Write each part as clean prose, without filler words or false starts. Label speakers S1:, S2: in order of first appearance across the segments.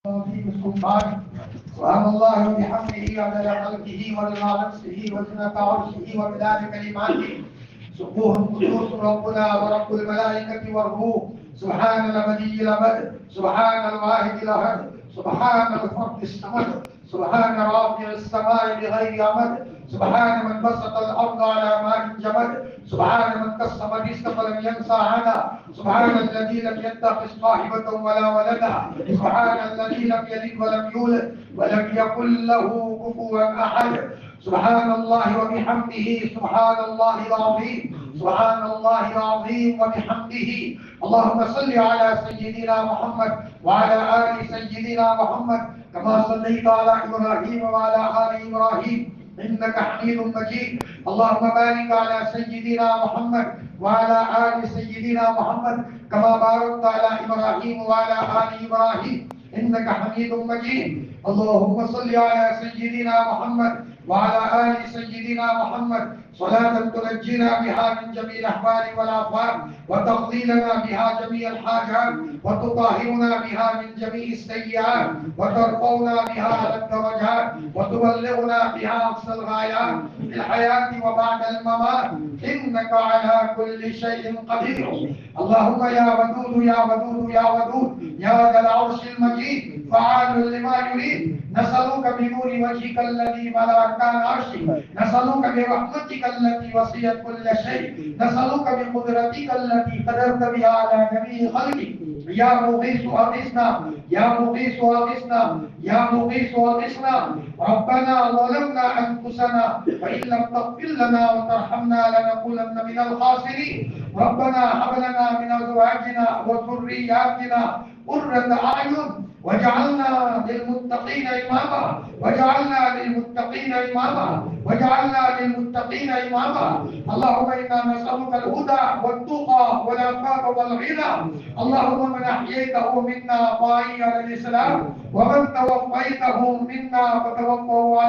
S1: سبحان الله وبحمده عدد خلقه ورضا نفسه وزنة عرشه ومداد كلماته سبوح قدوس ربنا ورب الملائكة والروح سبحان البديع الأبد سبحان الواحد الأحد سبحان الفرد الصمد سبحان رافع السماء بغير عمد سبحان من بسط الأرض على ماء جمد سبحان من قسم الرزق فلم ينسى عنا سبحان الذي لم يتخذ صاحبة ولا ولدا سبحان الذي لم يلد ولم يولد ولم يكن له كفوا أحد سبحان الله وبحمده سبحان الله العظيم سبحان الله العظيم وبحمده اللهم صل على سيدنا محمد وعلى آل سيدنا محمد كما صليت على إبراهيم وعلى آل إبراهيم إنك حميد مجيد اللهم بارك على سيدنا محمد وعلى آل سيدنا محمد كما باركت على إبراهيم وعلى آل إبراهيم إنك حميد مجيد اللهم صل على سيدنا محمد وعلى آل سيدنا محمد صلاة تنجينا بها من جميع الأحوال والآفات وتقضي لنا بها جميع الحاجات وتطهرنا بها من جميع السيئات وترفعنا بها على الدرجات وتبلغنا بها أقصى الغايات في الحياة وبعد الممات إنك على كل شيء قدير اللهم يا ودود يا ودود يا ودود يا ذا العرش المجيد فعال لما يريد نسألك بنور وجهك الذي ملأ أركان عرشك نسألك برحمتك التي وسعت كل شيء نسألك بقدرتك التي قدرت بها على جميع خلقك يا مغيث أغثنا يا مغيث أغثنا يا مغيث أغثنا ربنا ظلمنا أنفسنا وإن لم تغفر لنا وترحمنا لنكونن من الخاسرين ربنا هب لنا من أزواجنا وذرياتنا قرة أعين وجعلنا للمتقين إماما وجعلنا للمتقين إماما وجعلنا للمتقين إماما اللهم إنا نسألك الهدى والتقى والعفاف والغنى اللهم من أحييته منا فأحيه على الإسلام ومن توفيته منا فتوفه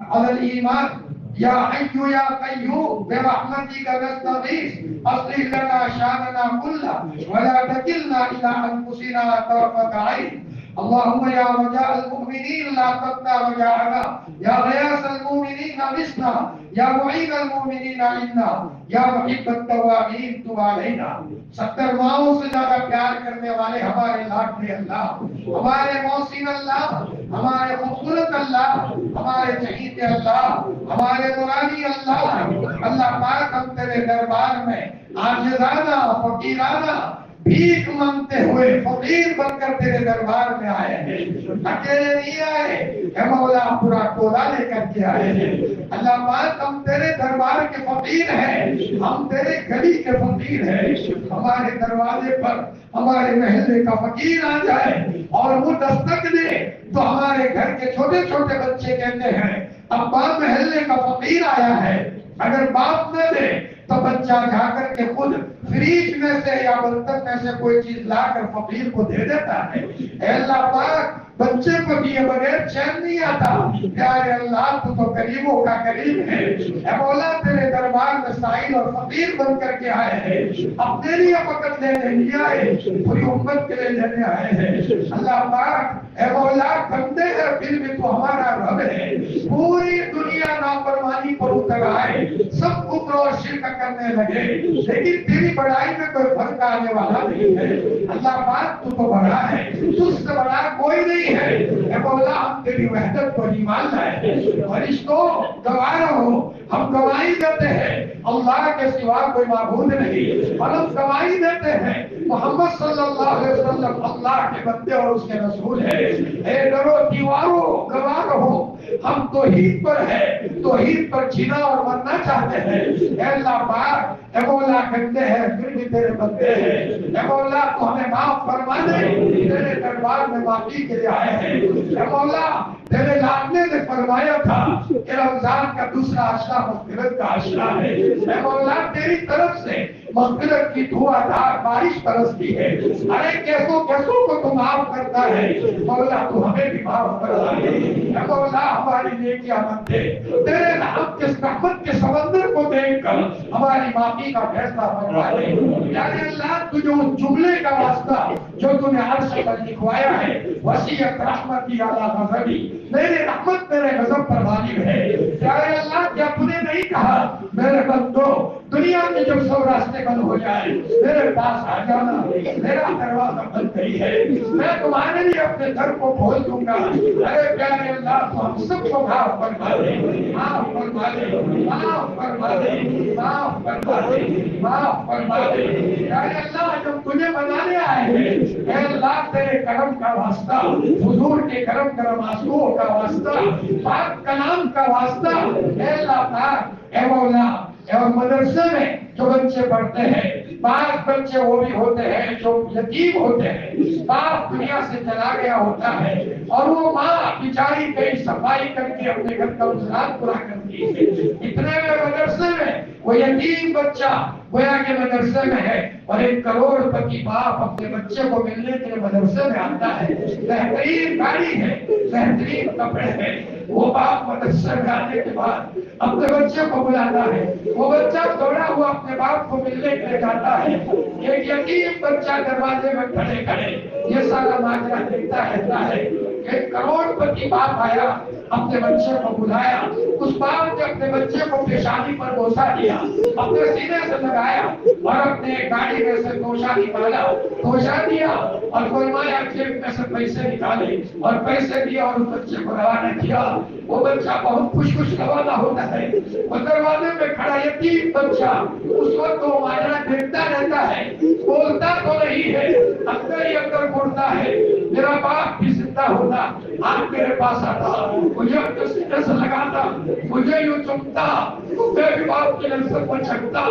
S1: على الإيمان يا حي يا قيوم برحمتك نستغيث أصلح لنا شأننا كله ولا تكلنا إلى أنفسنا طرفة عين اللهم يا رجاء المؤمنين لا تقطع رجاءنا يا غياث المؤمنين غثنا يا معين المؤمنين عنا یا محب التوابین تب علینا 70 ماؤں سے زیادہ پیار کرنے والے ہمارے لاڈلے اللہ ہمارے محسن اللہ ہمارے خوبصورت اللہ ہمارے چہیتے اللہ ہمارے نورانی اللہ اللہ پاک ہم تیرے دربار میں عاجزانہ فقیرانہ بھیک مانگتے ہوئے فقیر بن کر تیرے دربار میں آئے ہیں اکیلے نہیں آئے اے مولا پورا ٹولہ لے کر کے آئے ہیں اللہ پاک ہم تیرے دربار کے فقیر ہیں ہم تیرے گھڑی کے فقیر ہیں ہمارے دروازے پر ہمارے محلے کا فقیر آ جائے اور وہ دستک دے تو ہمارے گھر کے چھوٹے چھوٹے بچے کہتے ہیں ابا محلے کا فقیر آیا ہے اگر باپ نہ دے تو بچہ جا کر کے خود فریج میں سے یا برتن میں سے کوئی چیز لا کر فقیر کو دے دیتا ہے اے اللہ پاک بچے کو دیے بغیر چین نہیں آتا پیارے اللہ تو قریبوں کا قریب ہے اے مولا تیرے دربار میں سائل اور فقیر بن کر کے آئے ہیں اپنے لیے فقط لینے نہیں آئے پوری امت کے لیے لینے آئے ہیں اللہ پاک اے مولا بندے ہیں پھر بھی تو ہمارا رب ہے پوری دنیا نافرمانی پر اتر آئے سب کفر اور شرک کرنے لگے لیکن تیری بڑائی میں کوئی فرق آنے والا نہیں ہے اللہ پاک تو بڑا ہے تجھ سے بڑا کوئی نہیں ہے اے مولا ہم تیری وحدت کو ایمان لائے فرشتوں گواہ رہو ہم گواہی دیتے ہیں اللہ کے سوا کوئی معبود نہیں اور ہم گواہی دیتے ہیں محمد صلی اللہ علیہ وسلم اللہ کے بندے اور اس کے رسول ہیں اے ڈرو دیواروں گواہ رہو ہم توحید پر ہے توحید پر جینا اور مرنا چاہتے ہیں اے اللہ پاک اے مولا کہتے ہیں پھر بھی تیرے بندے ہیں اے مولا تو ہمیں معاف فرما دے تیرے دربار میں معافی کے لیے آئے ہیں اے مولا تیرے لاڈلے نے فرمایا تھا کہ رمضان کا دوسرا عشرہ مغفرت کا عشرہ ہے اے مولا تیری طرف سے مغفرت کی دھواں بارش برستی ہے. ارے کیسوں کیسوں کو تو معاف کرتا ہے. مولا تو ہمیں بھی معاف کرتا ہے. اے مولا ہماری نیکیاں مت دے. تیرے رحمت کے سمندر کو دیکھ کر ہماری معافی کا فیصلہ فرما دے. یعنی اللہ تجھے اس جملے کا واسطہ جو تو نے عرش پر لکھوایا ہے، وسیعت رحمتی علی غضبی، میرے رحمت میرے غضب پر غالب ہے. پیارے اللہ کیا تو نے نہیں کہا میرے بندو دنیا میں جب سب راستے بند ہو جائے میرے پاس آ جانا، میرا دروازہ بند نہیں ہے، میں تمہارے لیے اپنے در کو کھول دوں گا. ارے پیارے اللہ تو ہم سب کو معاف فرما دے، معاف فرما دے، معاف فرما دے، معاف فرما دے، معاف فرما دے. پیارے اللہ جب تجھے بنانے آئے ہیں، اے اللہ تیرے کرم کا واسطہ، حضور کے کرم کرماسوں کا واسطہ، پاک کلام کا واسطہ، اے اللہ پاک، اے مولا، اور مدرسے میں جو بچے پڑھتے ہیں، بعض بچے وہ بھی ہوتے ہیں جو یتیم ہوتے ہیں، باپ دنیا سے چلا گیا ہوتا ہے اور وہ ماں بیچاری کئی صفائی کر کے اپنے گھر کا گزران پورا کرتی ہے. اتنے میں مدرسے میں وہ یتیم بچہ گویا کے مدرسے میں ہے اور ایک کروڑ پتی باپ اپنے بچے کو ملنے کے لیے مدرسے میں آتا ہے. بہترین گاڑی ہے، بہترین کپڑے ہیں. وہ باپ مدرسے میں آنے کے بعد اپنے بچے کو بلاتا ہے. وہ بچہ دوڑا ہوا اپنے باپ کو ملنے کے لیے جاتا ہے. ایک یتیم بچہ دروازے میں کھڑے کھڑے یہ سارا ماجرا دیکھتا رہتا ہے. ایک کروڑ پتی باپ آیا، اپنے بچے کو بلایا. اس باپ نے اپنے بچے کو پیشانی پر بوسہ دیا، اپنے سینے سے لگایا اور اپنے گاڑی میں سے توشہ نکالا، توشہ دیا اور فرمایا جیب میں سے پیسے نکالے اور پیسے دیا اور اس بچے کو روانہ کیا. وہ بچہ بہت خوش خوش روانہ ہوتا ہے. وہ دروازے میں کھڑا یتیم بچہ اس وقت وہ ماجرا دیکھتا رہتا ہے، بولتا تو نہیں ہے، اندر ہی اندر بولتا ہے میرا باپ بھی زندہ ہوتا آپ میرے پاس آتا، مجھے اپنے سینے سے لگاتا، مجھے یوں چمتا، میں بھی باپ کی نظر کو چھکتا.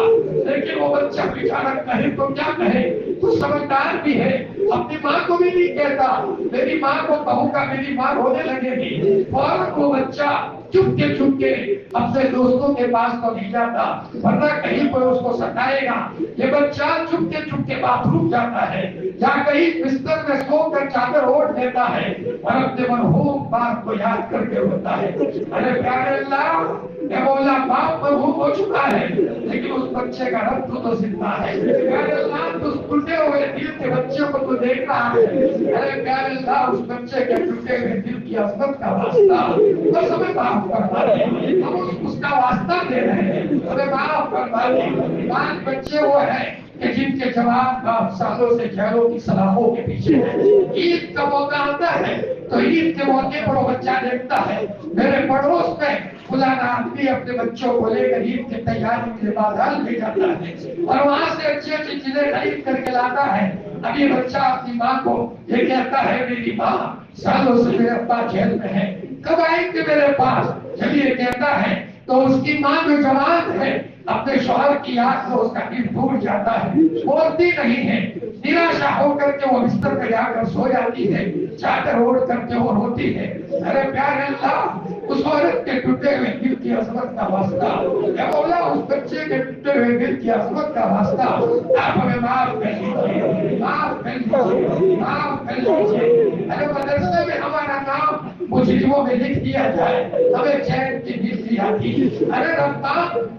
S1: لیکن وہ بچہ بیچارہ کہے تو کیا کہے، تو سمجھدار بھی ہے، اپنی ماں کو بھی نہیں کہتا میری ماں کو کہوں گا میری ماں رونے لگے گی. اور وہ بچہ چپ کے اپنے دوستوں کے پاس تو نہیں جاتا ورنہ کہیں کوئی اس کو ستائے گا. یہ بچہ چپ کے باتھ روم جاتا ہے یا کہیں بستر میں سو کر چادر اوڑھ دیتا ہے اور اپنے مرحوم باپ کو یاد کر کے روتا ہے. ارے پیارے اللہ، اے مولا باپ مرحوم ہو چکا ہے لیکن اس بچے کا رب تو زندہ ہے. پیارے اللہ تو اس ٹوٹے ہوئے دل کے بچے کو تو دیکھ رہا ہے. ارے پیارے اللہ اس بچے کے ٹوٹے ہوئے دل کی عظمت کا واسطہ بس ہمیں معاف کروا دے. ہم اس کا واسطہ دے رہے ہیں، ہمیں معاف کروا دے. پانچ بچے وہ ہیں کہ جن کے جواب باپ سالوں سے جیلوں کی سلاخوں کے پیچھے ہے. عید کا موقع آتا ہے تو عید کے موقع پر وہ بچہ دیکھتا ہے میرے پڑوس میں فلانا آدمی اپنے بچوں کو لے کر عید کی تیاری کے بعد حل لے جاتا ہے اور وہاں سے اچھی اچھی چیزیں خرید کر کے لاتا ہے. ابھی بچہ اپنی ماں کو یہ کہتا ہے میری ماں سالوں سے میرے ابا جیل میں ہے، کب آئیں گے میرے پاس؟ جب یہ کہتا ہے تو اس کی ماں جو جوان ہے اپنے شوہر کی یاد میں اس کا دل ٹوٹ جاتا ہے، بولتی نہیں ہے، نراشا ہو کر کے وہ بستر پہ جا کر سو جاتی ہے، چادر اوڑھ کر کے وہ روتی ہے. ارے پیارے اللہ اس عورت کے ٹوٹے ہوئے دل کی عظمت کا واسطہ، اے مولا اس بچے کے ٹوٹے ہوئے دل کی عظمت کا واسطہ آپ ہمیں معاف کر دیجیے، معاف کر دیجیے، معاف کر دیجیے. ارے مدرسے میں ہمارا نام مجرموں میں لکھ دیا جائے ہمیں چین کی نیند نہیں آتی. ارے ربا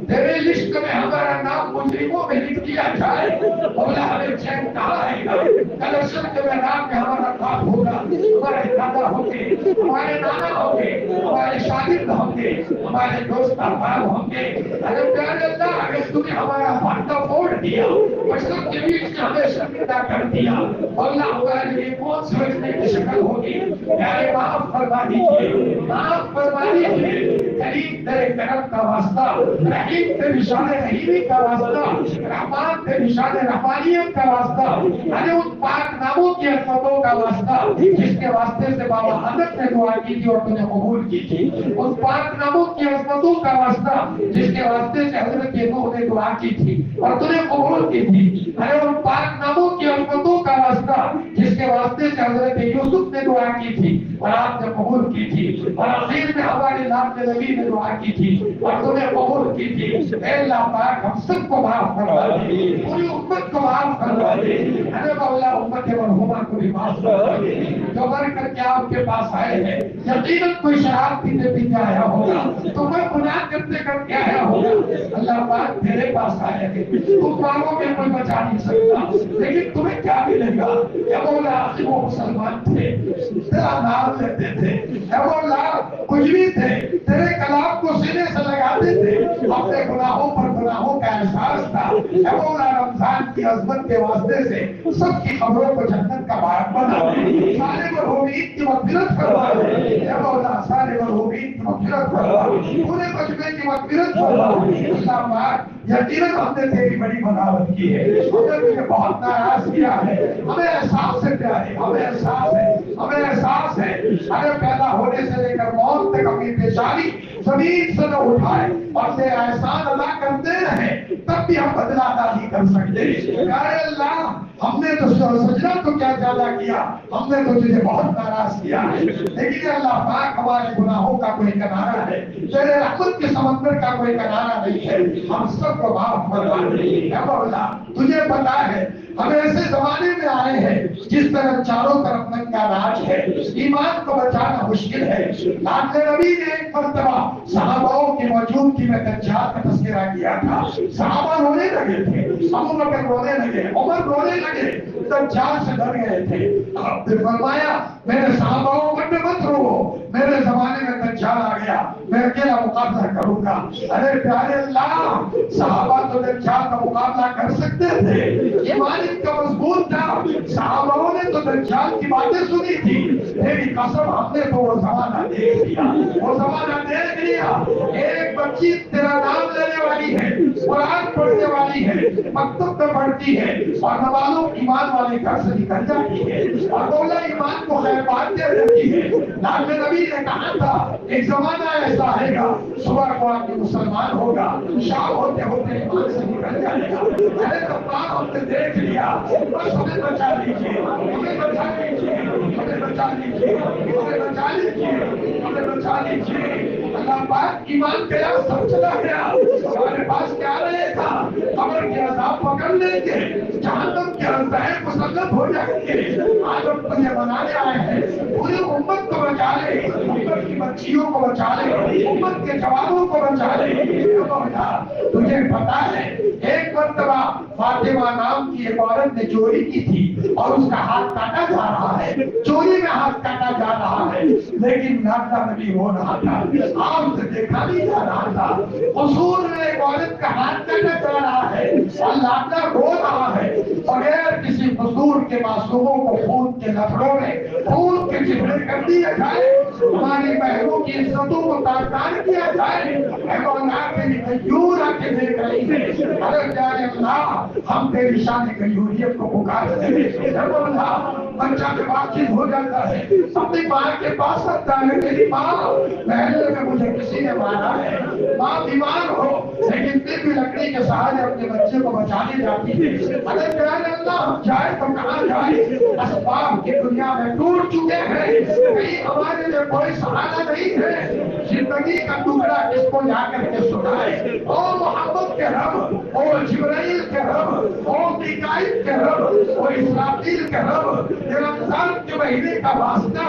S1: تیرے لسٹ میں ہمارا نام مجرموں میں لکھ دیا جائے، مولا ہمیں چین کہاں آئے گا؟ کل عصر کے میدان میں ہمارا باپ ہوگا، ہمارے دادا ہوں گے، ہمارے نانا ہوں گے، ہمارے شاگرد ہوں گے، ہمارے دوست احباب ہوں گے. ارے پیارے اللہ اگر تم نے ہمارا پردہ پھوڑ دیا، مشرق کے بیچ میں ہمیں شرمندہ کر دیا، اللہ ہمارے لیے کون سمجھنے کی شکل ہوگی؟ پیارے معاف فرما دیجیے، معاف فرما دیجیے. کریم تیرے کرم کا واسطہ، رحیم تیری شان رحیمی کا واسطہ، رحمان تیری شان رحمانیت کا واسطہ، ارے ان پاک ناموں کی عظمتوں کا واسطہ جس کے واسطے سے بابا حضرت نے دعا کی تھی اور تو نے قبول کی تھی، ان پاک ناموں کی عظمتوں کا واسطہ جس کے واسطے سے حضرت نوح نے دعا کی تھی اور تو نے قبول کی تھی. ارے ان پاک ناموں کی عظمتوں کا واسطہ جس کے واسطے سے حضرت یوسف نے دعا کی تھی اور آپ نے قبول کی تھی، اور آخر میں ہمارے نام نبی نے دعا کی تھی اور تمہیں قبول کی تھی۔ اے اللہ پاک ہم سب کو معاف فرما دے، پوری امت کو معاف فرما دے، اے مولا امت مرحومہ کو بھی معاف فرما دے۔ جو مر کر کے آپ کے پاس آئے ہیں یقیناً کوئی شراب پیتے پیتے آیا ہوگا، تو کوئی گناہ کرتے کرتے آیا ہوگا، اللہ پاک تیرے پاس آئے ہیں، تم مانگو گے کوئی بچا نہیں سکتا، لیکن تمہیں کیا ملے گا؟ اے مولا وہ مسلمان تھے، تیرا نام لیتے تھے، اے مولا کچھ بھی تھے، تیرے کلام کو سینے سے لگاتے تھے، اپنے گناہوں پر گناہوں کا احساس تھا، اے مولا رمضان کی عظمت کے واسطے سے سب کی خبروں کو جنت کا باغ بنا دے، سارے مرحومین کی مغفرت فرما دے، اے مولا سارے مرحومین کی مغفرت فرما دے، پورے مجمع کی مغفرت فرما دے۔ اللہ پاک یقیناً ہم نے تیری بڑی بغاوت کی ہے، ہم نے تجھے بہت ناراض کیا ہے، ہمیں احساس ہے پیارے، ہمیں احساس ہے، ہمیں احساس ہے، ہمیں پیدا ہونے سے لے کر موت تک اپنی پیشانی زمین سے نہ اٹھائے اور تیرے احسان ادا کرتے رہے، تب بھی ہم بدلہ ادا نہیں کر سکتے۔ پیارے اللہ ہم نے تو سجدہ تو کیا زیادہ کیا، ہم نے تو تجھے بہت ناراض کیا ہے، لیکن اللہ پاک ہمارے گناہوں کا کوئی کنارہ ہے، تیرے رحمت کے سمندر کا کوئی کنارہ نہیں ہے، ہم سب کو معاف فرما دے۔ اے مولا تجھے پتا ہے ہم ایسے زمانے میں آئے ہیں جس طرح چاروں طرف ننگا راج ہے، ایمان کو بچانا مشکل ہے۔ آپ نے نبی نے ایک مرتبہ صحاباؤں کی موجودگی میں دجال کا تذکرہ کیا تھا، صحابہ رونے لگے تھے، ابو بکر رونے لگے، عمر رونے لگے، دجال سے ڈر گئے تھے۔ آپ نے فرمایا میرے صحاباؤں پر مت رو، میرے زمانے میں دجال آ گیا، میں اکیلا مقابلہ کروں گا۔ ارے پیارے اللہ صحابہ تو دجال کا مقابلہ کر سکتے تھے، ایمان ان کا مضبوط تھا، صحاباؤں نے تو دجال کی باتیں سنی تھی، تیری قسم ہم نے تو وہ زمانہ دیکھ لیا، وہ زمانہ دیکھ لیا۔ ایک بچی تیرا نام لینے والی ہے، قرآن پڑھنے والی ہے، مکتب میں پڑھتی ہے اور نمازوں ایمان والے گھر سے نکل جاتی ہے اور مولا ایمان کو خیر باتیں رہتی ہے۔ نام نبی نے کہا تھا ایک زمانہ ایسا آئے گا صبح کو آپ مسلمان ہوگا، شام ہوتے ہوتے ایمان سے نکل جائے گا۔ ارے کفار ہم نے دیکھ لیا، بس ہمیں بچا لیجیے، ہمیں بچا لیجیے، ہمیں بچا لیجیے، ہمیں بچا لیجیے، ہمیں بچا لیجیے۔ اللہ پاک ایمان گیا سب چلا گیا، ہمارے پاس کیا رہے گا؟ قبر کے عذاب پکڑ لیں گے، جہنم کے عذاب مسلط ہو جائیں گے۔ آج ہم تجھے بنانے آئے ہیں، پوری امت کو بچا لے، امت کی بچیوں کو بچا لے، امت کے جوانوں کو بچا لے۔ تجھے پتا ہے ایک مرتبہ فاطمہ نام کی ایک عورت نے چوری کی تھی اور اس کا ہاتھ کاٹا جا رہا ہے، چوری میں ہاتھ کاٹا جا رہا ہے، لیکن نادا نبی ہو رہا تھا، آپ سے دیکھا نہیں جا رہا تھا۔ قصور میں ایک عورت کا ہاتھ کاٹا جا رہا ہے اور نادا رو رہا ہے، بغیر کسی قصور کے معصوموں کو خون کے لفڑوں میں خون کے چپڑے کر دیے جائے، ہماری بہنوں کی عزتوں کو تاکان کیا جائے۔ اے مولا تیری غیور آ کے دیکھ رہی ہے، ارے پیارے اللہ ہم تیری شان غیوریت کو پکارتے ہیں۔ اے مولا بچہ جب واقف ہو جاتا ہے اپنی ماں کے پاس آتا ہے، میری ماں پہلے میں مجھے کسی نے مارا ہے، ماں بیمار ہو لیکن پھر بھی لکڑی کے سہارے اپنے بچے کو بچانے جاتی ہے۔ ارے پیارے اللہ ہم جائے تو کہاں جائے، اسباب کی دنیا میں ٹوٹ چکے ہیں، کہیں ہمارے لیے کوئی سہارا نہیں ہے۔ زندگی کا ٹکڑا کس کو جا کر کے سنائے؟ او محمد کے رب، او جبرائیل کے رب، او میکائیل کے رب، او اسرافیل کے رب، یہ رمضان کے مہینے کا واسطہ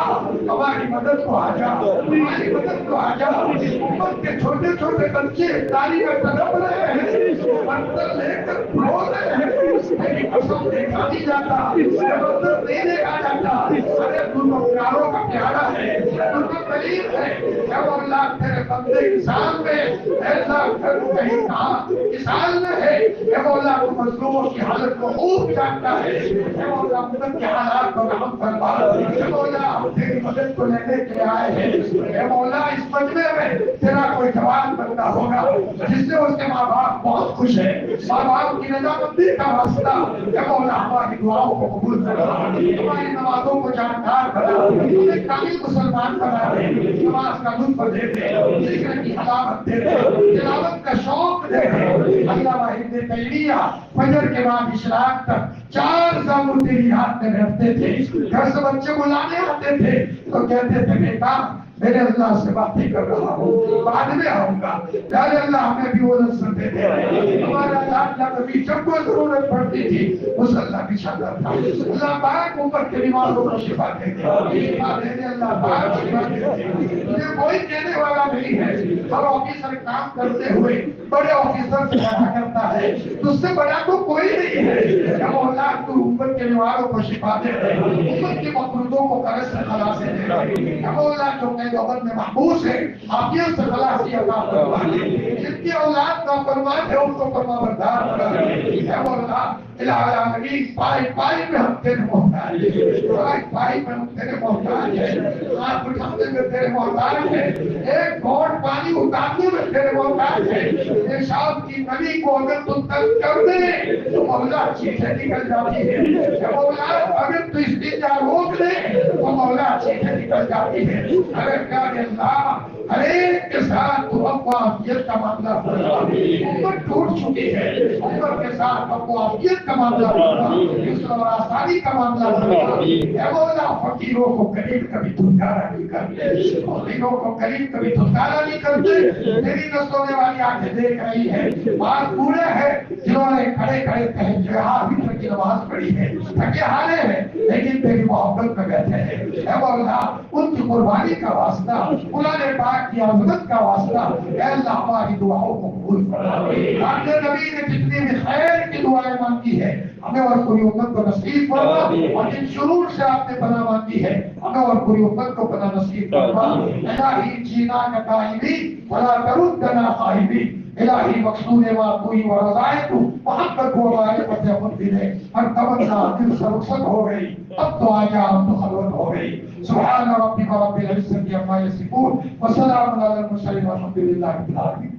S1: ہماری مدد کو آ جا، ہماری مدد کو آ جا۔ امت کے چھوٹے چھوٹے بچے تاریخ میں تڑپ رہے ہیں، منتر لے کر رو رہے ہیں، میری قسم دیکھا نہیں جاتا، منتر نہیں دیکھا جاتا۔ ارے تو پیاروں کا پیارا ہے، تو قریب ہے۔ اے اللہ تیرے بندے کسان میں، اے اللہ کہیں کہاں کسان میں ہے، اے اللہ تو مظلوموں کی حالت کو خوب جانتا ہے۔ اے اللہ امت کے حالات کو رحم فرما، اے اللہ ہم تیری مدد کو لینے کے لیے آئے ہیں۔ اے اللہ اس مجمع میں تیرا کوئی جوان بندہ ہوگا جس سے اس کے ماں باپ بہت خوش ہے، ماں باپ کی رضامندی کا واسطہ، اے اللہ ہماری دعاؤں کو قبول کرنا، ہماری نمازوں کو جاندار بنا، ہمیں کامل مسلمان بنا دے، نماز کا لطف دے دے، ذکر کی حلاوت دے دے، تلاوت کا شوق دے دے۔ علامہ ابن تیمیہ فجر کے بعد اشراق تک 4 زامن تیری یاد میں رہتے تھے، گھر سے بچے بلانے آتے تھے تو کہتے تھے بیٹا میرے اللہ سے باتیں کر رہا ہوں، بعد میں آؤں گا، یا اللہ ہمیں بھی وہ لذت دے دے، ہمارا اللہ نبی جب کوئی ضرورت پڑتی تھی اس اللہ کی شادت تھا، اللہ پاک اوپر کے بیماروں کو شفا دے دے، اللہ پاک شفا دے دے، مجھے کوئی کہنے والا نہیں ہے، ہر آفیسر کام کرتے ہوئے بڑے آفیسر سے بڑا کرتا ہے، تجھ سے بڑا تو کوئی نہیں ہے، یا مولا تو امت کے بیماروں کو شفا دے دے، امت کے مقروضوں کو قرض سے خلاص دے دے، یا مولا جو قید وقت میں محبوس ہے عافیت سے خلاصی عطا فرما دے، جن کی اولاد کا فرمان ہے ان کو فرما بردار کر دے، یا مولا الہ العالمین پائی پائی میں ہم تیرے محتاج ہیں، پائی پائی میں ہم تیرے محتاج ہیں، آپ اٹھانے میں تیرے محتاج ہیں، ایک گھونٹ پانی اتارنے میں تیرے محتاج ہیں، پیشاب کی نلی کو اگر تو ترک کر دے تو مولا چیزیں نکل جاتی ہے، یا مولا اگر تو استنجا روک دے تو مولا چیزیں نکل جاتی ہے، اگر پیارے اللہ ہر ایک کے ساتھ تو عافیت کا معاملہ فرما، امت ٹوٹ چکی ہے، امت کے ساتھ عافیت کا معاملہ فرما، یسر اور آسانی کا معاملہ فرما، اے مولا فقیروں کو قریب کبھی دھنکارا نہیں کرتے، فقیروں کو قریب کبھی دھنکارا نہیں کرتے، میری نسلوں نے والی آنکھیں دیکھ رہی ہے، بات پورے ہے جنہوں نے کھڑے کھڑے تہجد وتر کی نماز پڑھی ہے، تھکے ہارے ہیں لیکن تیری محبت میں بیٹھے ہیں، اے مولا ان کی قربانی کا واسطہ، قرآن پاک کی عظمت کا واسطہ، اے اللہ ہماری دعاؤں کو قبول فرما، آپ نے نبی نے جتنی بھی خیر کی دعائیں مانگی ہے ہمیں اور پوری امت کو نصیب فرما، اور جن شرور سے آپ نے پناہ مانگی ہے ہمیں اور پوری امت کو پناہ نصیب فرما، الہی جینا کا قائمی ولا تردنا خائبی، الہی مقصود معقولی و رضائت محبت و معرفت خود ہے، ہر تمنا دل سے رخصت ہو گئی، اب تو آجا اب تو خلوت ہو گئی، سبحان ربک رب العزت عما یصفون وسلام علی المرسلین والحمد للہ رب العالمین۔